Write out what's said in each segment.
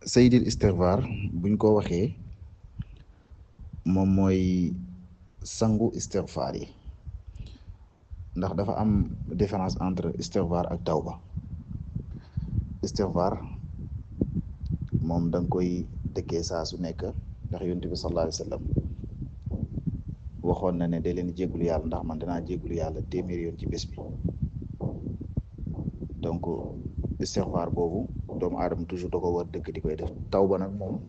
saydil istighfar buñ ko waxee moom mooy sangu istighfar yi, ndax dafa am différence entre istighfar ak tawba. istighfar moom da nga koy dëkkee saa su nekk, ndax yonent bi sallallahu alayhi wa sallam waxoon na ne da leen jéggulu yàlla ndax man danaa jéggulu yàlla téeméeri yoon ci bés bi. donc istighfar boobu doomu aadama toujours da ko war dëkk di koy def. tawba nag moom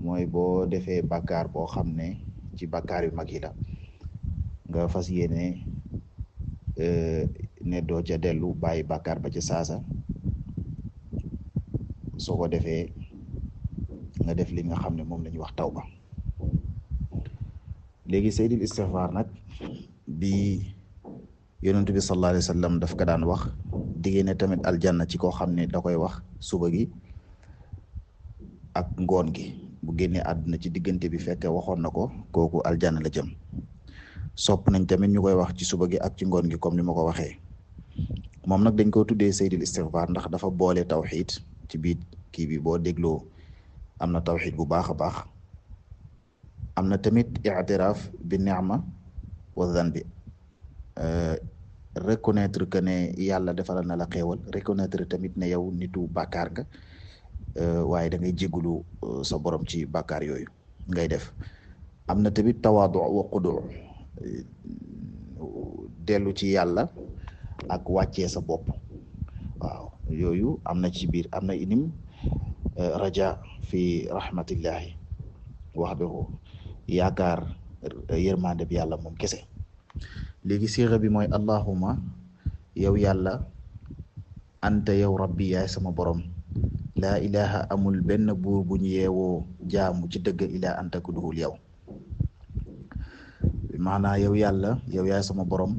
mooy boo defee bàkkaar boo xam ne ci bàkkaar yu mag yi la, nga fas yéene ne doo ca dellu, bàyyi bàkkaar ba ca saasa. soo ko defee nga def li nga xam ne moom la ñuy wax tawba. léegi saydil istighfar nag bi yonent bi sallallahu alayhi wa sallam daf ko daan wax, diggée ne tamit aljanna ci koo xam ne da koy wax suba gi ak ngoon gi. bu génnee àdduna ci diggante bi fekkee waxoon na ko, kooku aljanna la jëm. sopp nañ tamit ñu koy wax ci suba gi ak ci ngoon gi comme ni ma ko waxee. moom nag dañ ko tuddee saydil istighfar ndax dafa boole tawxiid ci biir kii bi. boo dégloo am na tawxiid bu baax a baax, am na tamit i'tiraaf bi ni'ma wa dhanbi, reconnaître que ne yàlla defal na la xéewal, reconnaître tamit ne yow nitu bàkkaar nga, waaye da ngay jéggulu sa borom ci bàkkaar yooyu ngay def. am na tamit tawaadu wa xudu, dellu ci yàlla ak wàccee sa bopp. waaw yooyu am na ci biir. am na inim raja fi rahmatillahi wahdahu, yaakaar yërmande bi yàlla moom kese. léegi siira bi mooy allahuma yow yàlla, anta yow rabbi yaay sama borom, laa ilaha amul benn buur bu ñu yeewoo jaamu ci dëgg ilaa anta ku duhul yow. maanaa yow yàlla, yow yaay sama borom,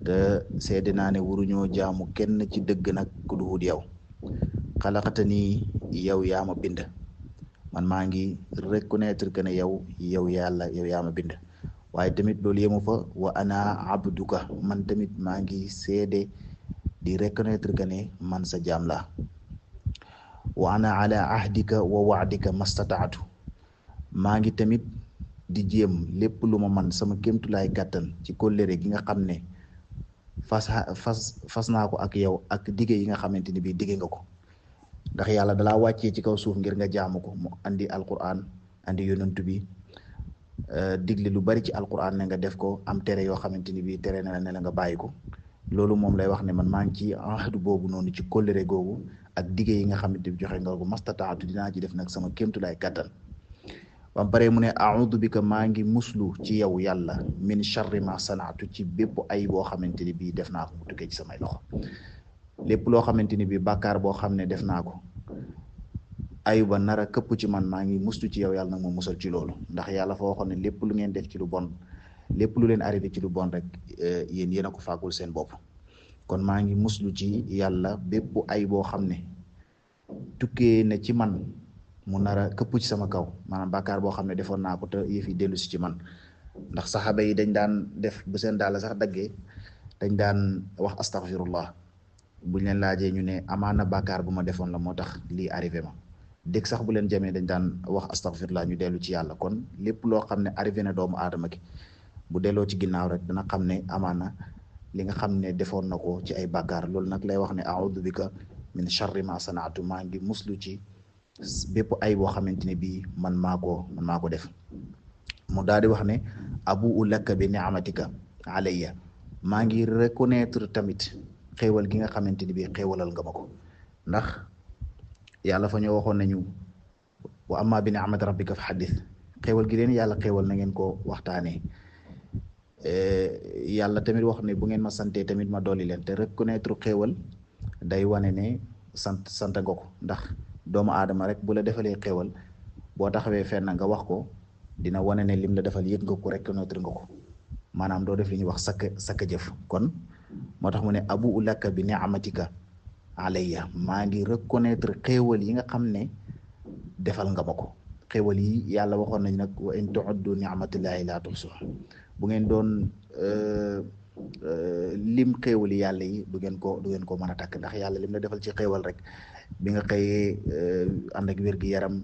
te seede naa ne waruñoo jaamu kenn ci dëgg nag ku duhul yow. xalaqata nii, yow yaa ma bind, man maa ngi reconnaître que ne yow yàlla yow yaa ma bind. waaye tamit loolu yemu fa, wa ana abduka, man tamit maa ngi seede di reconnaître que ne man sa jaam la. wa ana ala ahdika wa wa'dika mastataatu, maa ngi tamit di jéem lépp lu ma man sama kémtulaay kàttan ci kóllëre gi nga xam ne fas naa ko ak yow, ak dige yi nga xamante ni bii dige nga ko. ndax yàlla dalaa wàccee ci kaw suuf ngir nga jaamu ko, mu andi alquran, andi yonantu bi, digle lu bari ci alquran ne nga def ko, am tere yoo xamante ni bii tere na la ne la nga bàyyi ko. loolu moom lay wax ne man maa ngi ci ahdu boobu noonu, ci kóllëre googu ak dige yi nga xamante ni joxe nga ko, mastataatu dinaa ci def nag sama kéemtulaay kàttan. ba pare mu ne a'udhu bika, maa ngi muslu ci yow yàlla, min sharri ma sanaatu, ci bépp ay boo xamante ni bii def naa ko mu tukkee ci samay loxo. lépp loo xamante ni bii bàkkaar boo xam ne def naa ko, ayuba nara këpp ci man, maa ngi muslu ci yow yàlla nag ma musal ci loolu. ndax yàlla fa waxoon ne lépp lu ngeen def ci lu bon, lépp lu leen arrivé ci lu bon rek yéen a ko fàggul seen bopp. kon maa ngi muslu ci yàlla bépp ay boo xam ne tukkee na ci man mu nara këpp ci sama kaw, maanaam bàkkaar boo xam ne defoon naa ko te yëf yi dellu si ci man. ndax saxaaba yi dañ daan def bu seen daal sax daggee, dañ daan wax astaghfirullah. buñ leen laajee ñu ne amaana bàkkaar bu ma defoon la moo tax lii arrivé ma. dégg sax bu leen jamee dañ daan wax astaghfirullah, ñu dellu ci yàlla. kon lépp loo xam ne arrivé na doomu aadama ki, bu delloo ci ginnaaw rek dana xam ne amaana li nga xam ne defoon na ko ci ay bàkkaar. loolu nag lay wax ne a'udhu bika min sharri ma sanaatu, maa ngi muslu ci bépp ay boo xamante ne bii man maa ko def. mu daal di wax ne abu'u laka bi ni'matika alayya, maa ngi reconnaître tamit xéewal gi nga xamante ni bii xéewalal nga ma ko. ndax yàlla fa ñu waxoon nañu wa amma bi ni'mati rabbika fa haddith, xéewal gi leen yàlla xéewal na ngeen ko waxtaanee. yàlla tamit wax ne bu ngeen ma santee tamit ma dolli leen. te reconnaître xéewal day wane ne sant nga ko. ndax doomu aadama rek bu la defalee xéewal, boo taxawee fenn nga wax ko, dina wane ne lim la defal yëg nga ko, reconnaître nga ko. maanaam doo def li ñuy wax sakka jëf. kon moo tax mu ne abu laka bi ni'matika alayya, maa ngi reconnaître xéewal yi nga xam ne defal nga ma ko. xéewal yi yàlla waxoon nañ nag wa in tu'uddu ni'matallahi la tuhsuha, bu ngeen doon lim xéewali yàlla yi du ngeen ko mën a takk, ndax yàlla lim la defal ci xéewal rek bi nga xëyee ànd ak wér gi yaram,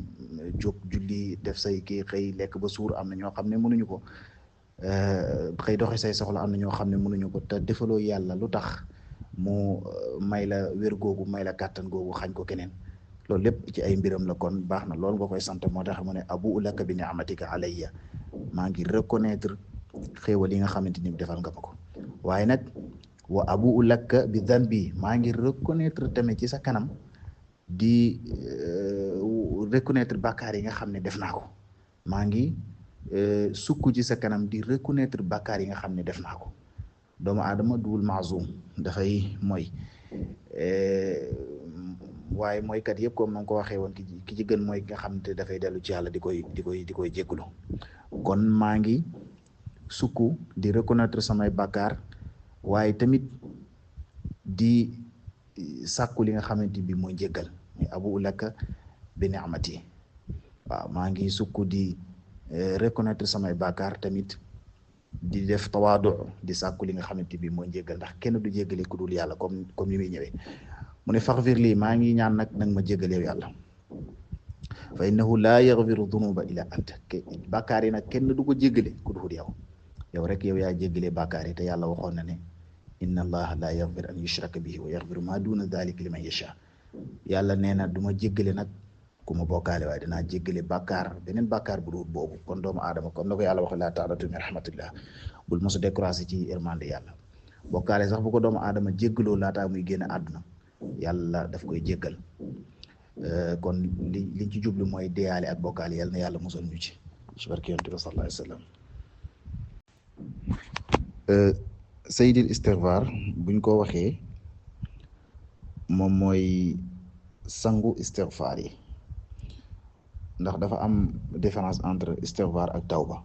jóg julli def say kii xëy lekk ba suur. am na ñoo xam ne mënuñu ko, xëy doxi say soxla. am na ñoo xam ne mënuñu ko, te defaloo yàlla lu tax mu may la wér googu, may la kàttan googu, xañ ko keneen. loolu lépp ci ay mbiram la. kon baax na loolu nga koy sant. moo tax mu ne abu laka bi ni'matika alayya, maa ngi reconnaître xéewal yi nga xamante ni defal nga ma ko. waaye nag wa abu laka bi dhanbi, maa ngi reconnaître tamit ci sa kanam di reconnaître bàkkaar yi nga xam ne def naa ko. maa ngi sukk ci sa kanam di reconnaître bàkkaar yi nga xam ne def naa ko. doomu aadama duwul maazum, dafay mooy, waaye mooykat yëpp comme na nga ko waxee woon, ki ci gën mooy nga xam te dafay dellu ci yàlla di koy jéggulu. kon maa ngi sukk di reconnaître samay bàkkaar, waaye tamit di sàkku li nga xamante bi mooy jéggal. muy abu laka bi ni'mati. waaw maa ngi sukk di reconnaître samay bàkkaar, tamit di def tawaadu, di sàkku li nga xamante bi mooy jéggal, ndax kenn du jéggale ku dul yàlla, comme ni muy ñëwee. mu ne faghfir lii, maa ngi ñaan nag ma jéggal yow yàlla. fa innahu laa yaghfiru dunuba illa anta. bàkkaar yi nag kenn du ko jéggale ku dul yow. yow rek yow yaa jéggale bàkkaar yi, te yàlla waxoon na ne inna allaha laa yaghfiru an yushraka bihi wa yaghfiru ma duna dhalika liman yasha. yàlla nee na du ma jéggale nag ku ma bokkaale, waaye dinaa jéggale bàkkaar, beneen bàkkaar bu dul boobu. kon doomu aadama, kon na ko yàlla wax laa taqnatu min rahmatillah, bul mos a découragé ci yërmande yàlla. bokkaale sax bu ko doomu aadama jéggaloo laataa muy génn àdduna, yàlla daf koy jéggal. kon liñ ci jublu mooy deyaale ak bokkaale. yàlla na yàlla musal ñu ci barke Yonent bi sallallahu alayhi wa sallam. sayyidil istighfar buñ ko waxee, moom mooy sangu istighfar yi, ndax dafa am différence entre istighfar ak tawba.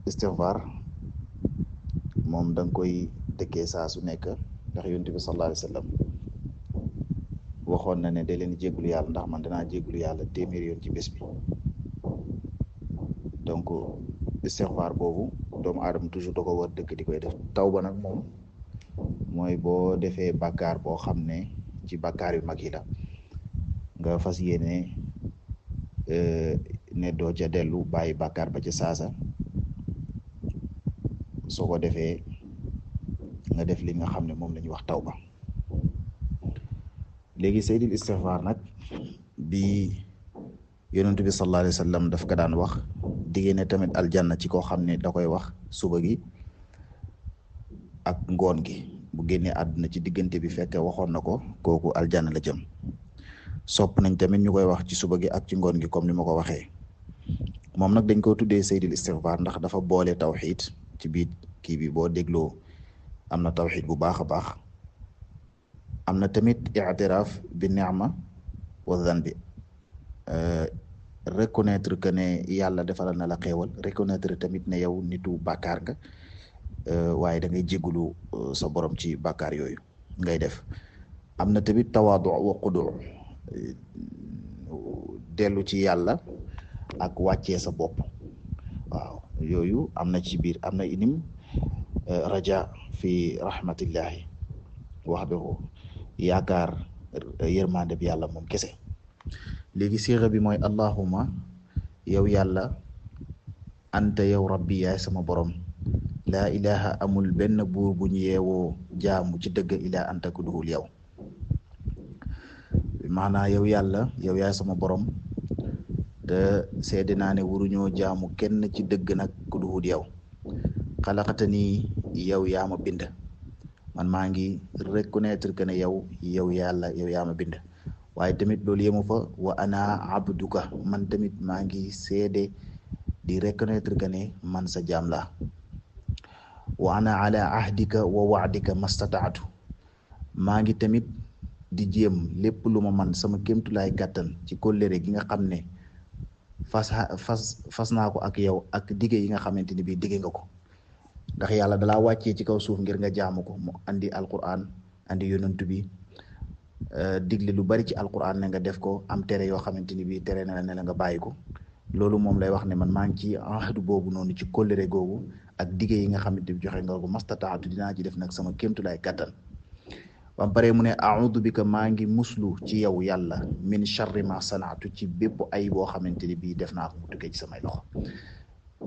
istighfar moom da nga koy dëkkee saa su nekk, ndax Yonent bi sallallahu alayhi wa sallam waxoon na ne da leen jéggulu yàlla, ndax man danaa jéggulu yàlla 100 yoon ci bés bi. donc istighfar boobu doomu aadama toujours da ko war dëkk di koy def. tawba nag moom mooy boo defee bàkkaar boo xam ne ci bàkkaar yu mag yi la, nga fas yéene ne doo ca dellu, bàyyi bàkkaar ba ca saasa. soo ko defee nga def li nga xam ne moom la ñuy wax tawba. léegi sayyidul istighfar nag bi yonent bi sallallahu alayhi wa sallam daf ko daan wax, diggée ne tamit aljanna ci koo xam ne da koy wax suba gi ak ngoon gi. bu génnee àdduna ci diggante bi fekk waxoon na ko, kooku aljanna la jëm. sopp nañ tamit ñu koy wax ci suba gi ak ci ngoon gi, comme ni ma ko waxee. moom nag dañ ko tuddee sayyidul istighfar ndax dafa boole tawxiid ci biir kii bi. boo dégloo am na tawxiid bu baax a baax, am na tamit i'tiraaf bi ni'ma wa dhanbi, reconnaître que ne yàlla defalal na la xéewal, reconnaître tamit ne yow nitu bàkkaar nga, waaye da ngay jégalu sa borom ci bàkkaar yooyu ngay def. am na tamit tawaadu wa qudu, dellu ci yàlla ak wàccee sa bopp. waaw yooyu am na ci biir. am na inim raja fi rahmatillahi wahdahu, yaakaar yërmande bi yàlla moom kese. léegi siira bi mooy allahumma, yow yàlla, anta yow rabbi, yaay sama borom, laa ilaha amul benn buur bu ñu yeewoo jaamu ci dëgg ilaa anta ku duhul yow. maanaa yow yàlla, yow yaay sama borom, te seede naa ne waruñoo jaamu kenn ci dëgg nag ku duhul yow. xalaqatani, yow yaa ma bind, man maa ngi reconnaître que ne yow yàlla yow yaa ma bind. waaye tamit loolu yemu fa, wa ana abduka, man tamit maa ngi seede di reconnaître que ne man sa jaam la. wa ana ala ahdika wa wa'dika mastataatu, maa ngi tamit di jéem lépp lu ma man sama kémtulaay kàttan ci kóllëre gi nga xam ne fas naa ko ak yow, ak dige yi nga xamante ni bii dige nga ko. ndax yàlla dalaa wàccee ci kaw suuf ngir nga jaamu ko, mu andi alquran, andi yonent bi, digle lu bari ci alquran ne nga def ko, am tere yoo xamante ni bii tere na la ne la nga bàyyi ko. loolu moom lay wax ne man maa ngi ci ahdu boobu noonu, ci kóllëre googu ak dige yi nga xamante ni joxe nga ko mastataatu dinaa ci def nag sama kéemtulaay kàttan bam pare mu ne a'udhu bika maa ngi muslu ci yow yàlla min sharri ma sanaatu ci bépp ay boo xamante ni bii def naa ko mu tukkee ci samay loxo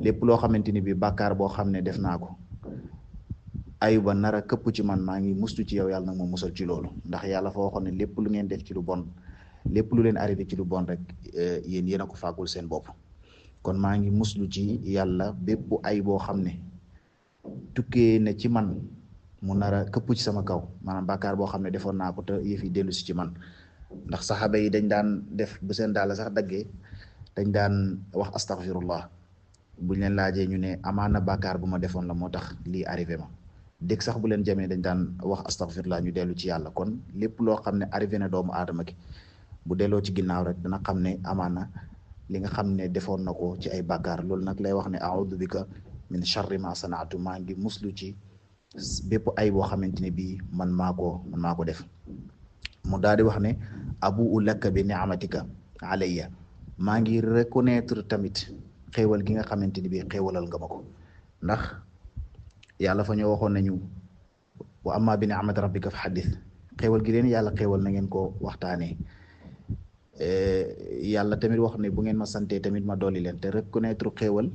lépp loo xamante ni bii bàkkaar boo xam ne def naa ko ayuba nara këpp ci man maa ngi muslu ci yow yàlla nag ma musal ci loolu ndax yàlla fa waxoon ne lépp lu ngeen def ci lu bon lépp lu leen arrivé ci lu bon rek yéen a ko fàggul seen bopp kon maa ngi muslu ci yàlla bépp ay boo xam ne tukkee na ci man mu nar a këpp ci sama kaw maanaam bàkkaar boo xam ne defoon naa ko te yëf yi dellu si ci man ndax saxaaba yi dañ daan def bu seen daal sax daggee dañ daan wax astaghfirullah buñ leen laajee ñu ne amaana bàkkaar bu ma defoon la moo tax lii arrivé ma dégg sax bu leen jamee dañ daan wax astaghfirullah ñu dellu ci yàlla kon lépp loo xam ne arrivé na doomu aadama ki bu delloo ci ginnaaw rek dana xam ne amaana li nga xam ne defoon na ko ci ay bàkkaar loolu nag lay wax ne a'udhu bika min sharri ma sanaatu maa ngi muslu ci bépp ay boo xamante ne bii man maa ko def mu daal di wax ne abu'u laka bi ni'matika alayya maa ngi reconnaître tamit xéewal gi nga xamante ni bii xéewalal nga ma ko ndax yàlla fa ñoo waxoon nañu wa amma bi ni'mati rabbika fa haddith xéewal gi leen yàlla xéewal na ngeen ko waxtaanee yàlla tamit wax ne bu ngeen ma santee tamit ma dolli leen te reconnaître xéewal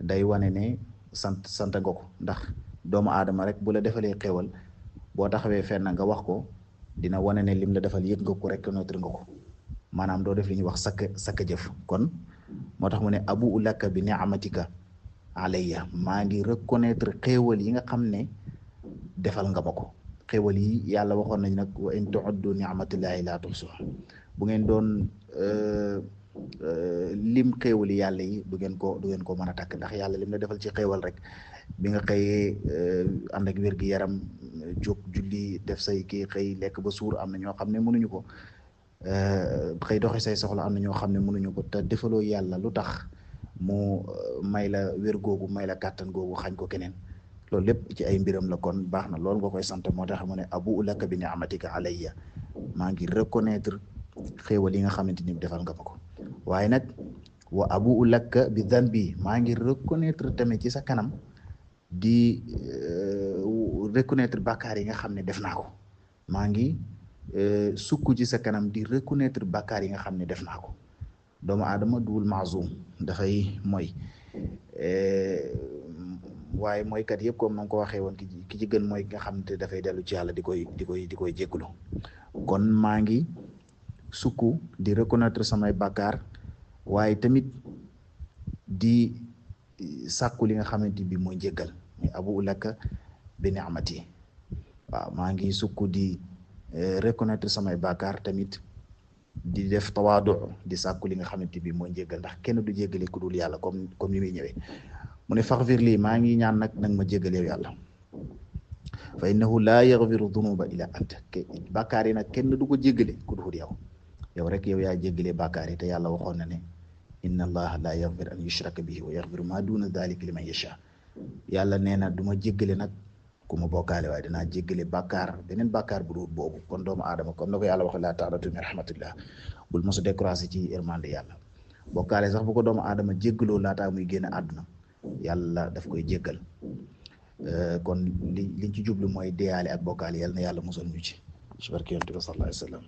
day wane ne sant nga ko ndax doomu aadama rek bu la defalee xéewal boo taxawee fenn nga wax ko dina wane ne lim la defal yëg nga ko reconnaître nga ko maanaam doo def li ñuy wax sakka jëf kon moo tax mu ne abu laka bi ni'matika alayya maa ngi reconnaître xéewal yi nga xam ne defal nga ma ko xéewal yi yàlla waxoon nañ nag wa in tu'uddu ni'matallahi la tuhsuha bu ngeen doon lim xéewali yàlla yi du ngeen ko mën a takk ndax yàlla lim la defal ci xéewal rek bi nga xëyee ànd ak wér gi yaram jóg julli def say kii xëy lekk ba suur am na ñoo xam ne mënuñu ko xëy doxi say soxla am na ñoo xam ne mënuñu ko te defaloo yàlla lu tax mu may la wér googu may la kàttan googu xañ ko keneen loolu lépp ci ay mbiram la kon baax na loolu nga koy sant moo tax mu ne abu laka bi ni'matika alayya maa ngi reconnaître xéewal yi nga xamante ni defal nga ma ko waaye nag wa abu laka bi dhanbi maa ngi reconnaître tamit ci sa kanam di reconnaître bàkkaar yi nga xam ne def naa ko maa ngi sukk ci sa kanam di reconnaître bàkkaar yi nga xam ne def naa ko doomu aadama duwul maazum dafay mooy waaye mooykat yëpp comme na nga ko waxee woon ki ci gën mooy nga xam ne dafay dellu ci yàlla di koy jéggulu kon maa ngi sukk di reconnaître samay bàkkaar waaye tamit di sàkku li nga xamante bi mooy njéggal muy abu laka bi ni'mati waaw maa ngi sukk di reconnaître samay bàkkaar tamit di def tawaadu di sàkku li nga xamante bi mooy njéggal ndax kenn du jéggale ku dul yàlla comme ni muy ñëwee mu ne faghfir lii maa ngi ñaan nag ma jéggal yow yàlla fa innahu laa yaghfiru dunuba illa anta bàkkaar yi nag kenn du ko jéggale ku dul yow rek yow yaa jéggale bàkkaar yi te yàlla waxoon na ne inna allaha la yaghfir an yushraka bihi wa yaghfiru ma duna dhalika liman yasha yàlla nee na du ma jéggale nag ku ma bokkaale waaye dinaa jéggale bàkkaar beneen bàkkaar bu dul boobu kon doomu aadama comme na ko yàlla waxee laa taqnatu min rahmatillah bul mos a découragé ci yërmande yàlla bokkaale sax bu ko doomu aadama jéggaloo laataa muy génn àdduna yàlla daf koy jéggal kon liñ ci jublu mooy deyaale ak bokkaale yàlla na yàlla musal ñu ci barke yonent bi sallallahu alayhi wa sallam